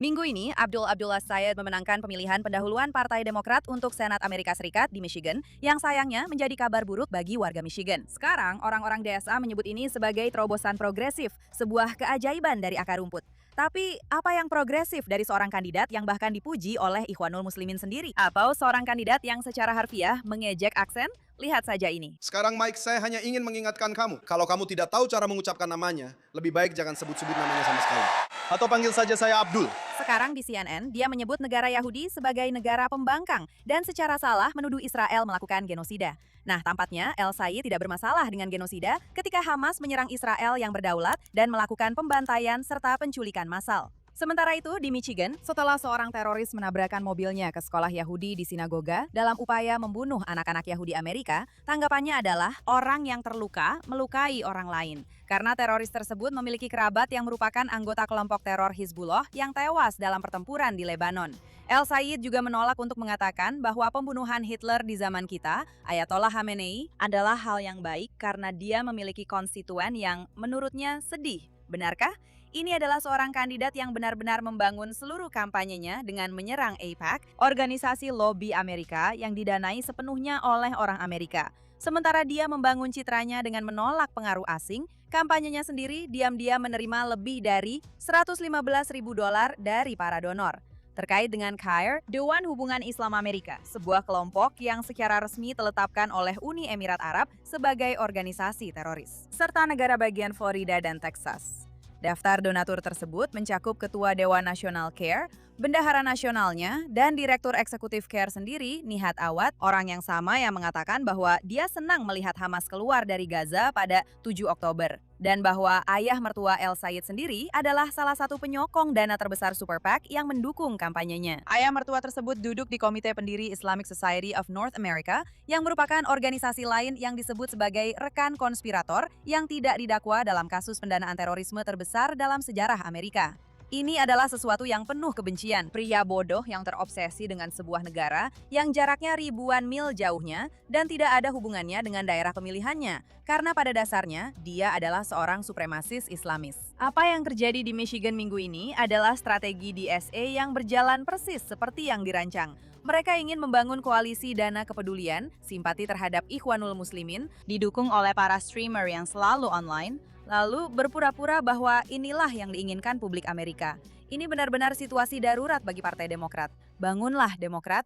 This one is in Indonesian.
Minggu ini, Abdullah Syed memenangkan pemilihan pendahuluan Partai Demokrat untuk Senat Amerika Serikat di Michigan, yang sayangnya menjadi kabar buruk bagi warga Michigan. Sekarang, orang-orang DSA menyebut ini sebagai terobosan progresif, sebuah keajaiban dari akar rumput. Tapi, apa yang progresif dari seorang kandidat yang bahkan dipuji oleh Ikhwanul Muslimin sendiri? Atau seorang kandidat yang secara harfiah mengejek aksen? Lihat saja ini. Sekarang Mike, saya hanya ingin mengingatkan kamu. Kalau kamu tidak tahu cara mengucapkan namanya, lebih baik jangan sebut-sebut namanya sama sekali. Atau panggil saja saya Abdul. Sekarang di CNN, dia menyebut negara Yahudi sebagai negara pembangkang dan secara salah menuduh Israel melakukan genosida. Nah, tampaknya El Sayed tidak bermasalah dengan genosida ketika Hamas menyerang Israel yang berdaulat dan melakukan pembantaian serta penculikan massal. Sementara itu, di Michigan, setelah seorang teroris menabrakkan mobilnya ke sekolah Yahudi di sinagoga dalam upaya membunuh anak-anak Yahudi Amerika, tanggapannya adalah orang yang terluka melukai orang lain. Karena teroris tersebut memiliki kerabat yang merupakan anggota kelompok teror Hizbullah yang tewas dalam pertempuran di Lebanon. El Sayed juga menolak untuk mengatakan bahwa pembunuhan Hitler di zaman kita, Ayatollah Khamenei, adalah hal yang baik karena dia memiliki konstituen yang menurutnya sedih. Benarkah? Ini adalah seorang kandidat yang benar-benar membangun seluruh kampanyenya dengan menyerang AIPAC, organisasi lobi Amerika yang didanai sepenuhnya oleh orang Amerika. Sementara dia membangun citranya dengan menolak pengaruh asing, kampanyenya sendiri diam-diam menerima lebih dari $115.000 dari para donor. Terkait dengan CAIR, Dewan Hubungan Islam Amerika, sebuah kelompok yang secara resmi ditetapkan oleh Uni Emirat Arab sebagai organisasi teroris, serta negara bagian Florida dan Texas. Daftar donatur tersebut mencakup Ketua Dewan Nasional CARE, Bendahara Nasionalnya, dan Direktur Eksekutif CARE sendiri, Nihat Awad, orang yang sama yang mengatakan bahwa dia senang melihat Hamas keluar dari Gaza pada 7 Oktober. Dan bahwa ayah mertua El Sayed sendiri adalah salah satu penyokong dana terbesar Super PAC yang mendukung kampanyenya. Ayah mertua tersebut duduk di Komite Pendiri Islamic Society of North America, yang merupakan organisasi lain yang disebut sebagai rekan konspirator yang tidak didakwa dalam kasus pendanaan terorisme terbesar dalam sejarah Amerika. Ini adalah sesuatu yang penuh kebencian. Pria bodoh yang terobsesi dengan sebuah negara yang jaraknya ribuan mil jauhnya dan tidak ada hubungannya dengan daerah pemilihannya. Karena pada dasarnya, dia adalah seorang supremasis Islamis. Apa yang terjadi di Michigan minggu ini adalah strategi DSA yang berjalan persis seperti yang dirancang. Mereka ingin membangun koalisi dana kepedulian, simpati terhadap Ikhwanul Muslimin, didukung oleh para streamer yang selalu online, lalu berpura-pura bahwa inilah yang diinginkan publik Amerika. Ini benar-benar situasi darurat bagi Partai Demokrat. Bangunlah Demokrat.